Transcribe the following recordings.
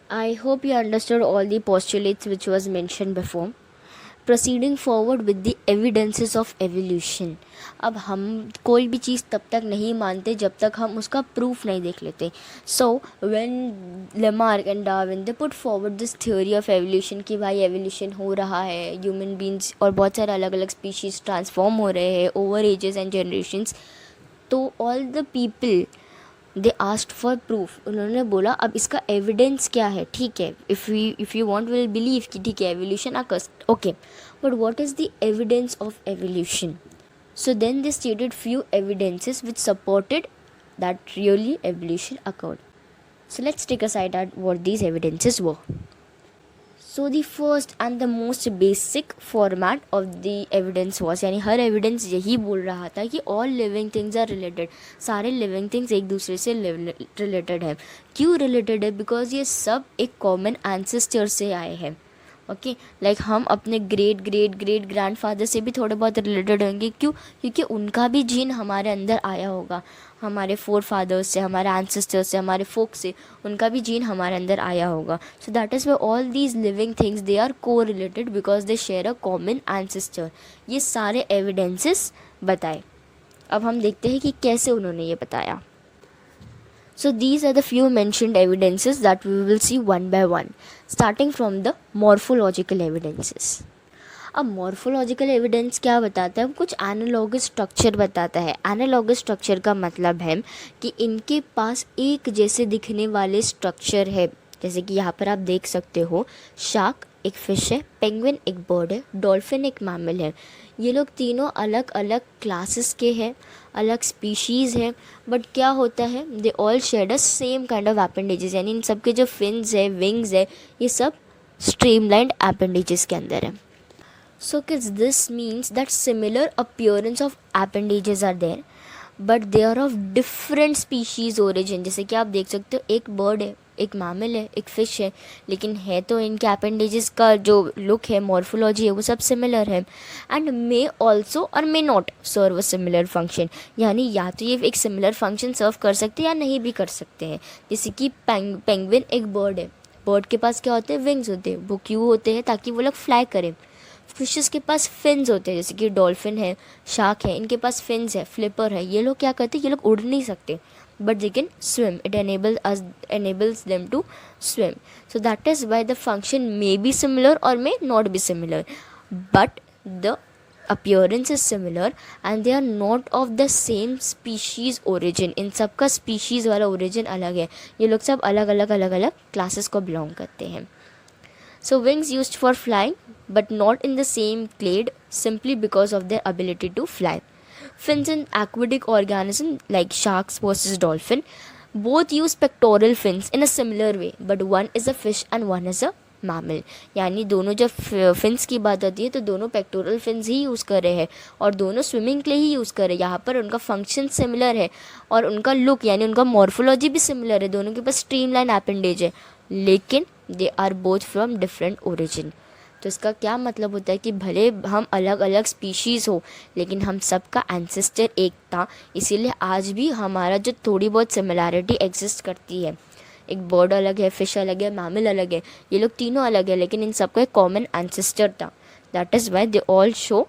I hope you understood all the postulates which was mentioned before. Proceeding forward with the evidences of evolution. अब हम कोई भी चीज़ तब तक नहीं मानते जब तक हम उसका प्रूफ नहीं देख लेते. So when Lamarck and Darwin they put forward this theory of evolution कि भाई evolution हो रहा है, human beings और बहुत सारे अलग अलग species transform हो रहे हैं over ages and generations, तो all the people they asked for proof. उन्होंने बोला अब इसका एविडेंस क्या है. ठीक है, if you want will believe कि ठीक है evolution occurs, okay, but what is the evidence of evolution. So then they stated few evidences which supported that really evolution occurred. So let's take a side at what these evidences were. So the first and the most basic format of the evidence was, यानी हर evidence यही बोल रहा था कि all living things are related. सारे living things एक दूसरे से रिलेटेड है. क्यों रिलेटेड है? बिकॉज ये सब एक कॉमन एंसेस्टर से आए हैं. ओके, लाइक हम अपने ग्रेट ग्रेट ग्रेट ग्रैंडफादर से भी थोड़े बहुत रिलेटेड होंगे. क्यों? क्योंकि उनका भी जीन हमारे अंदर आया होगा. हमारे फोर फादर्स से, हमारे एंसेस्टर्स से, हमारे फोक से उनका भी जीन हमारे अंदर आया होगा. So that is why all these living things they are correlated because they share a common ancestor. ये सारे एविडेंसेस बताए. अब हम देखते हैं कि कैसे उन्होंने ये बताया. So these are the few mentioned evidences that we will see one by one, starting from the morphological evidences. अब मॉर्फोलॉजिकल एविडेंस क्या बताता है? कुछ एनालॉगस स्ट्रक्चर बताता है. एनालॉगस स्ट्रक्चर का मतलब है कि इनके पास एक जैसे दिखने वाले स्ट्रक्चर है. जैसे कि यहाँ पर आप देख सकते हो, शार्क एक फिश है, पेंगुइन एक बर्ड है, डॉल्फिन एक मैमल है. ये लोग तीनों अलग अलग क्लासेस के हैं, अलग स्पीशीज़ हैं, बट क्या होता है, they all share the same kind of appendages. यानी इन सब के जो फिन्स है, विंग्स है, ये सब स्ट्रीमलाइंड एपेंडेजेस के अंदर है. So kids, this means that similar appearance of appendages are there, but they are of different species origin. जैसे कि आप देख सकते हो, एक बर्ड है, एक मैमल है, एक फिश है, लेकिन है तो इनके एपेंडेजेस का जो लुक है, मॉर्फोलॉजी है, वो सब सिमिलर है. एंड मे ऑल्सो और may not serve a similar function. यानी या तो ये एक सिमिलर फंक्शन सर्व कर सकते हैं या नहीं भी कर सकते हैं. जैसे कि पेंगुइन एक बर्ड है, बर्ड के पास क्या होते हैं? विंग्स होते हैं. वो क्यों होते हैं? ताकि वो लोग फ्लाई करें. फिशेस के पास फिन्स होते हैं, जैसे कि डॉल्फिन है, शार्क है, इनके पास फिन्स है, फ्लिपर है. ये लोग क्या करते हैं? ये लोग उड़ नहीं सकते, but they can swim. It enables them to swim. So that is why the function may be similar or may not be similar, but the appearance is similar and they are not of the same species origin. इन सब का species वाला origin अलग है. ये लोग सब अलग अलग अलग अलग classes को belong करते हैं. So wings used for flying, but not in the same clade simply because of their ability to fly. Fins in aquatic organisms like sharks versus dolphin both use pectoral fins in a similar way, but one is a fish and one is a mammal. यानी दोनों जब fins की बात आती है तो दोनों pectoral fins ही use कर रहे हैं और दोनों स्विमिंग के लिए ही यूज़ कर रहे हैं. यहाँ पर उनका फंक्शन सिमिलर है और उनका लुक यानी उनका मॉर्फोलॉजी भी सिमिलर है. दोनों के पास स्ट्रीमलाइन एपेंडेज है, लेकिन they are both from different origin. तो इसका क्या मतलब होता है कि भले हम अलग अलग स्पीशीज़ हो, लेकिन हम सबका एंसेस्टर एक था. इसीलिए आज भी हमारा जो थोड़ी बहुत सिमिलैरिटी एग्जिस्ट करती है. एक बर्ड अलग है, फिश अलग है, मैमल अलग है, ये लोग तीनों अलग है, लेकिन इन सबका एक कॉमन एंसेस्टर था. That is why they all show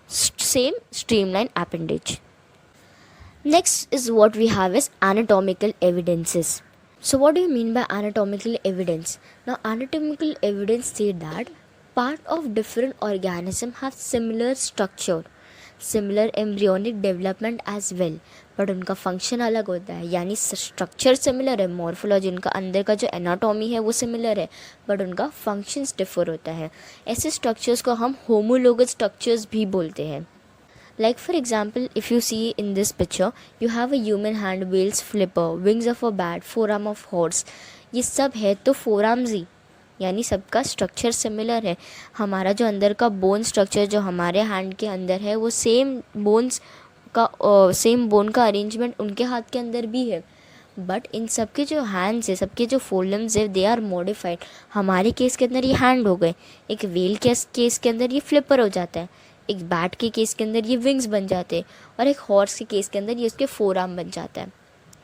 same streamline appendage. Next is what we have is anatomical evidences. So what do you mean by anatomical evidence? Now anatomical evidence say that part of different organism have similar structure, similar embryonic development as well, but उनका function अलग होता है. यानी structure similar है, morphology उनका अंदर का जो एनाटॉमी है वो सिमिलर है, बट उनका फंक्शंस डिफर होता है. ऐसे स्ट्रक्चर्स को हम होमोलोगस स्ट्रक्चर्स भी बोलते हैं. Like for example, if you see in this picture, you have a human hand, whale's flipper, wings of a bat, forearm of horse. ये सब है तो forearms ही, यानी सबका स्ट्रक्चर सिमिलर है. हमारा जो अंदर का बोन स्ट्रक्चर जो हमारे हैंड के अंदर है वो सेम बोन का अरेंजमेंट उनके हाथ के अंदर भी है. बट इन सबके जो हैंड्स है, सबके जो फोरलिम्स है, दे आर मॉडिफाइड. हमारे केस के अंदर ये हैंड हो गए, एक व्हेल के केस के अंदर ये फ्लिपर हो जाता है, एक बैट के केस के अंदर ये विंग्स बन जाते हैं और एक हॉर्स के केस के अंदर ये उसके फोर आर्म बन जाता है.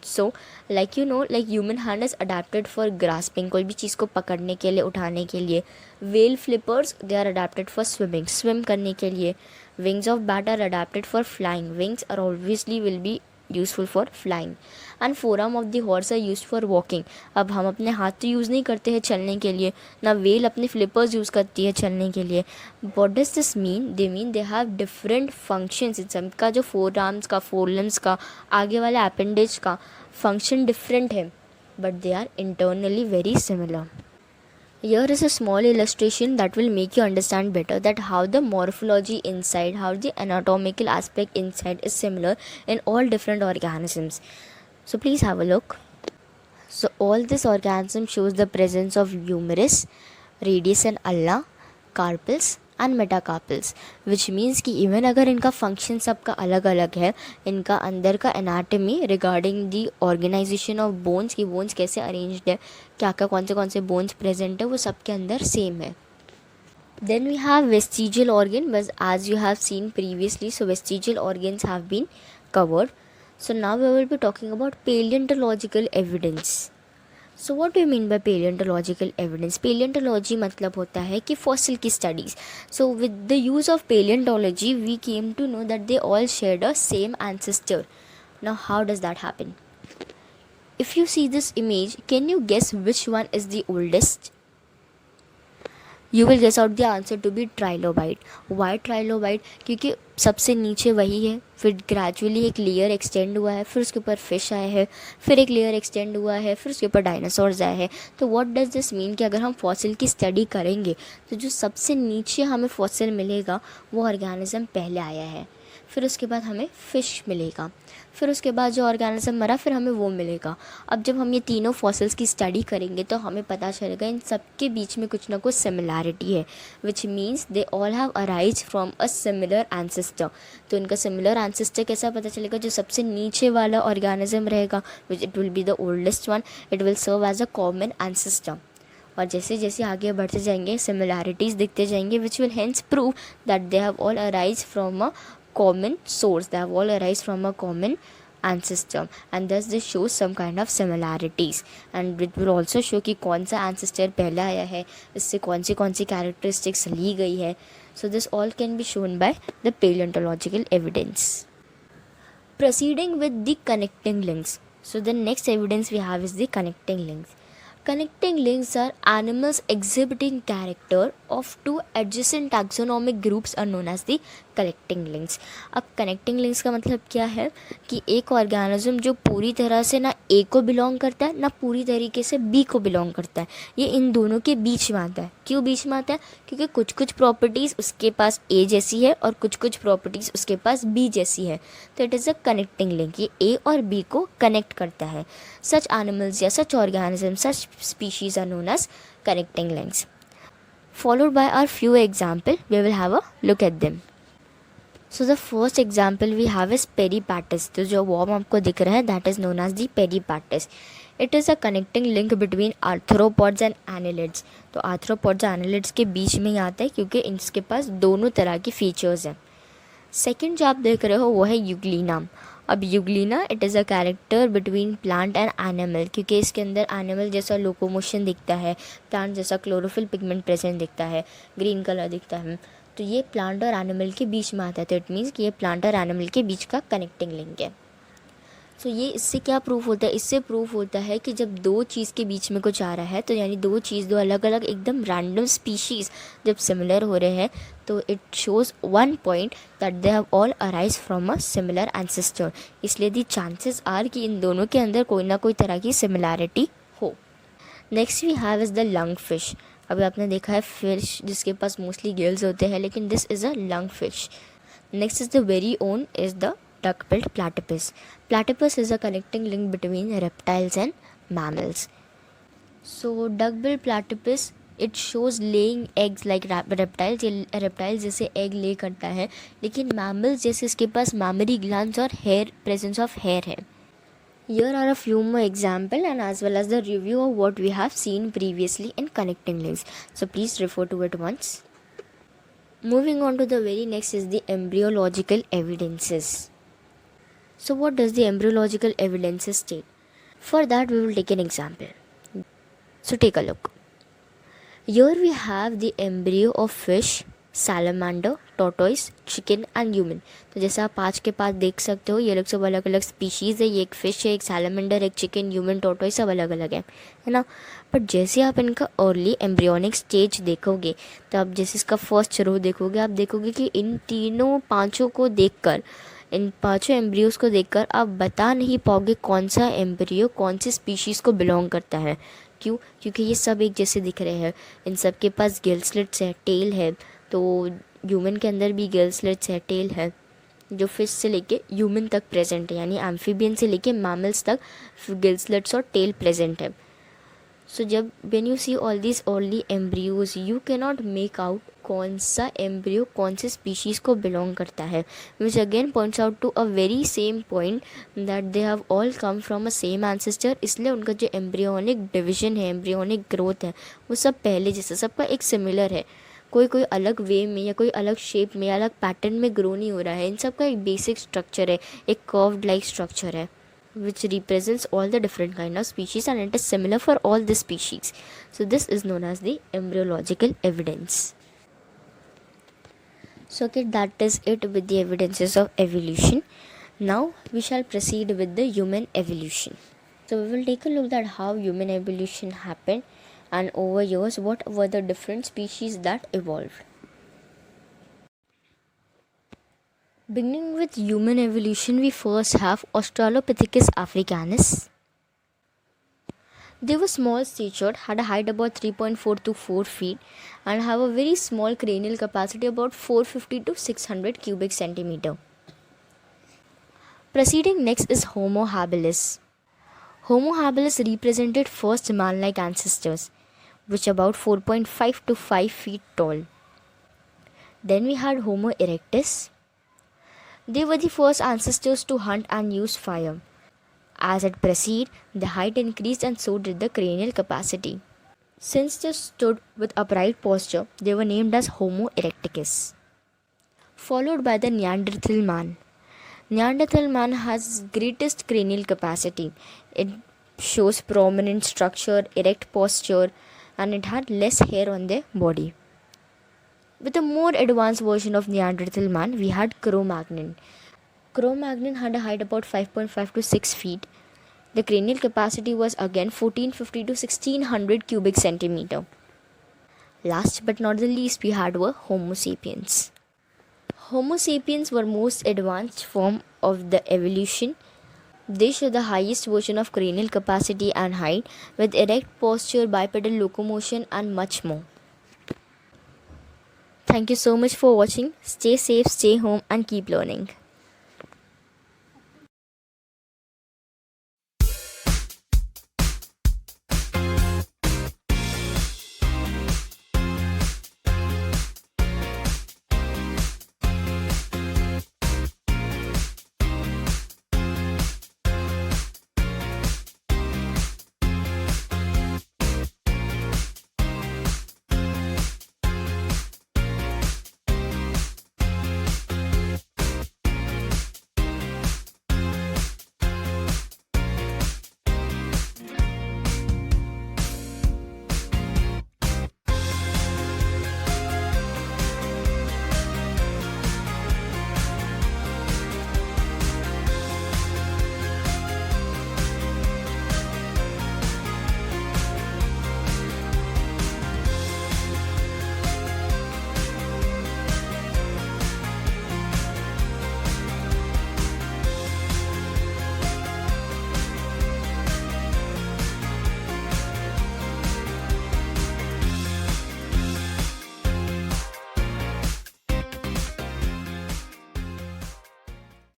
So like you know, like human hand is adapted for grasping, कोई भी चीज़ को पकड़ने के लिए, उठाने के लिए. Well flippers they are adapted for swimming, swim करने के लिए. Wings of bat are adapted for flying, wings are obviously will be useful for flying. And fore arm of the horse are use for walking. अब हम अपने हाथ तो use नहीं करते हैं चलने के लिए, ना वेल अपने फ्लिपर्स यूज़ करती है चलने के लिए. What does this mean? They mean they have different functions. इनका जो फोर आर्म्स का, फोर लिम्स का, आगे वाला अपेंडेज का फंक्शन डिफरेंट है, but they are internally very similar. Here is a small illustration that will make you understand better that how the morphology inside, how the anatomical aspect inside is similar in all different organisms. So please have a look. So all this organism shows the presence of humerus, radius and ulna, carpels and metacarpals, which means कि even अगर इनका function सबका अलग अलग है, इनका अंदर का anatomy regarding the organisation of bones, की बोन्स कैसे अरेंज्ड है, क्या क्या कौन से बोन्स प्रेजेंट है, वो सबके अंदर सेम है. Then we have vestigial organ, but as you have seen previously, so vestigial organs have been covered. So now we will be talking about paleontological evidence. So what do you mean by palaeontological evidence? Palaeontology मतलब होता है कि fossil की studies. So with the use of palaeontology we came to know that they all shared a same ancestor. Now how does that happen? If you see this image, can you guess which one is the oldest? You will guess out the answer to be trilobite. Why trilobite? क्योंकि सबसे नीचे वही है, फिर gradually एक layer extend हुआ है, फिर उसके ऊपर फिश आए हैं, फिर एक लेयर एक्सटेंड हुआ है, फिर उसके ऊपर डायनासोर्स आए हैं. तो व्हाट डज दिस मीन कि अगर हम फॉसिल की स्टडी करेंगे तो जो सबसे नीचे हमें फॉसिल मिलेगा वो ऑर्गेनिज्म पहले आया है, फिर उसके बाद हमें फ़िश मिलेगा, फिर उसके बाद जो ऑर्गेनिज्म मरा फिर हमें वो मिलेगा. अब जब हम ये तीनों फॉसिल्स की स्टडी करेंगे तो हमें पता चलेगा इन सब के बीच में कुछ ना कुछ सिमिलैरिटी है, which means they all have arise from a similar ancestor. तो इनका सिमिलर एंसेस्टर कैसा पता चलेगा? जो सबसे नीचे वाला ऑर्गेनिज्म रहेगा, which it will be the oldest one, it will serve as a common ancestor. और जैसे जैसे आगे बढ़ते जाएंगे सिमिलैरिटीज़ दिखते जाएंगे, which will hence prove that they have all arise from a common source, they have all arise from a common ancestor, and thus this shows some kind of similarities. And it will also show कि कौन सा ancestor पहला आया है, इससे कौन सी characteristics ली गई है. So this all can be shown by the paleontological evidence. Proceeding with the connecting links. So the next evidence we have is the connecting links. Connecting links are animals exhibiting character of two adjacent taxonomic groups are known as the connecting links. अब connecting links का मतलब क्या है कि एक organism जो पूरी तरह से ना ए को बिलोंग करता है ना पूरी तरीके से बी को बिलोंग करता है, ये इन दोनों के बीच में आता है. क्यों बीच में आता है? क्योंकि कुछ कुछ प्रॉपर्टीज़ उसके पास ए जैसी है और कुछ कुछ प्रॉपर्टीज़ उसके पास बी जैसी है, तो it is a connecting link. ये ए और बी को कनेक्ट करता है. सच एनिमल्स या such organism, such species are known as connecting links. Followed by our few example, we will have a look at them. So the first example we have is peripatus. तो जो worm आपको दिख रहा है that is known as the peripatus. It is a connecting link between arthropods and annelids. तो arthropods और annelids के बीच में ही आता है क्योंकि इनके पास दोनों तरह की फीचर्स हैं. सेकेंड जो आप देख रहे हो वो है यूग्लिना. अब Euglena it is a character between plant and animal, क्योंकि इसके अंदर एनिमल जैसा लोकोमोशन दिखता है, प्लांट जैसा क्लोरोफिल पिगमेंट प्रेजेंट दिखता है, ग्रीन कलर दिखता है. तो ये प्लांट और एनिमल के बीच में आता है, तो इट मीन्स कि ये प्लांट और एनिमल के बीच का कनेक्टिंग लिंक है. सो ये इससे क्या प्रूफ होता है? इससे प्रूफ होता है कि जब दो चीज़ के बीच में कुछ आ रहा है, तो यानी दो अलग अलग एकदम रैंडम स्पीशीज़ जब सिमिलर हो रहे हैं, तो it shows one point that they have all arise from a similar ancestor. इसलिए दी चांसेस आर कि इन दोनों के अंदर कोई ना कोई तरह की सिमिलैरिटी हो. Next we have is the lung fish. अभी आपने देखा है फिश जिसके पास मोस्टली गिल्स होते हैं, लेकिन this is a lung fish. Next is the very own is the duck-billed platypus. Platypus is a connecting link between reptiles and mammals. So duck-billed platypus it shows laying eggs like reptiles. ये reptiles जैसे egg lay करता है, लेकिन mammals जैसे इसके पास mammary glands और hair presence of hair है. Here are a few more examples and as well as the review of what we have seen previously in connecting links. So please refer to it once. Moving on to the very next is the embryological evidences. So what does the embryological evidences state? For that, we will take an example. So take a look. Here we have the embryo of fish, salamander, tortoise, chicken and human. तो जैसे आप 5 के पास देख सकते हो, ये लोग सब अलग अलग स्पीशीज़ है. ये एक फ़िश है, एक सैलमेंडर, एक चिकन, ह्यूमन, टॉर्टोइस, सब अलग अलग है ना. बट जैसे आप इनका अर्ली एम्ब्रियोनिक स्टेज देखोगे, तो आप जैसे इसका फर्स्ट रो देखोगे, आप देखोगे कि इन तीनों पाँचों को देखकर, इन पांचों एम्ब्रियोज़ को देखकर आप बता नहीं पाओगे कौन सा एम्ब्रियो कौन सी स्पीशीज़ को बिलोंग करता है. क्यों? क्योंकि ये सब एक जैसे दिख रहे हैं. इन सब के पास गिल स्लिट्स है, टेल है. तो ह्यूमन के अंदर भी गिल स्लिट्स है, टेल है, जो फिश से लेके ह्यूमन तक प्रेजेंट है. यानी एम्फीबियन से लेके मैमल्स तक गिल स्लिट्स और टेल प्रेजेंट है. सो जब when you see all these early embryos, you cannot make out कौन सा एम्ब्रियो कौन से स्पीशीज़ को बिलोंग करता है, which again points out to a very same point that they have all come from a same ancestor. इसलिए उनका जो एम्ब्रियोनिक डिविजन है, एम्ब्रियोनिक ग्रोथ है, वो सब पहले जैसा, सबका एक सिमिलर है. कोई कोई अलग वे में या कोई अलग शेप में, अलग पैटर्न में ग्रो नहीं हो रहा है. इन सब का एक बेसिक स्ट्रक्चर है, एक कर्व्ड लाइक स्ट्रक्चर है, which represents all the different kind of species, and it is similar for all the species. So this is known as the embryological evidence. So okay, that is it with the evidences of evolution. Now we shall proceed with the human evolution. So we will take a look at how human evolution happened, and over years what were the different species that evolved. Beginning with human evolution, we first have Australopithecus africanus. They were small statured, had a height about 3.4 to 4 feet, and have a very small cranial capacity about 450 to 600 cubic centimeter. Proceeding next is Homo habilis. Homo habilis represented first man-like ancestors, which about 4.5 to 5 feet tall. Then we had Homo erectus. They were the first ancestors to hunt and use fire. As it proceeded, the height increased and so did the cranial capacity. Since they stood with upright posture, they were named as Homo erectus. Followed by the Neanderthal man. Neanderthal man has greatest cranial capacity. It shows prominent structure, erect posture, and it had less hair on their body. With a more advanced version of Neanderthal man, we had Cro-Magnon. Cro-Magnon had a height about 5.5 to 6 feet. The cranial capacity was again 1450 to 1600 cubic centimeter. Last but not the least, we had were Homo sapiens. Homo sapiens were most advanced form of the evolution. They show the highest version of cranial capacity and height, with erect posture, bipedal locomotion, and much more. Thank you so much for watching. Stay safe, stay home, and keep learning.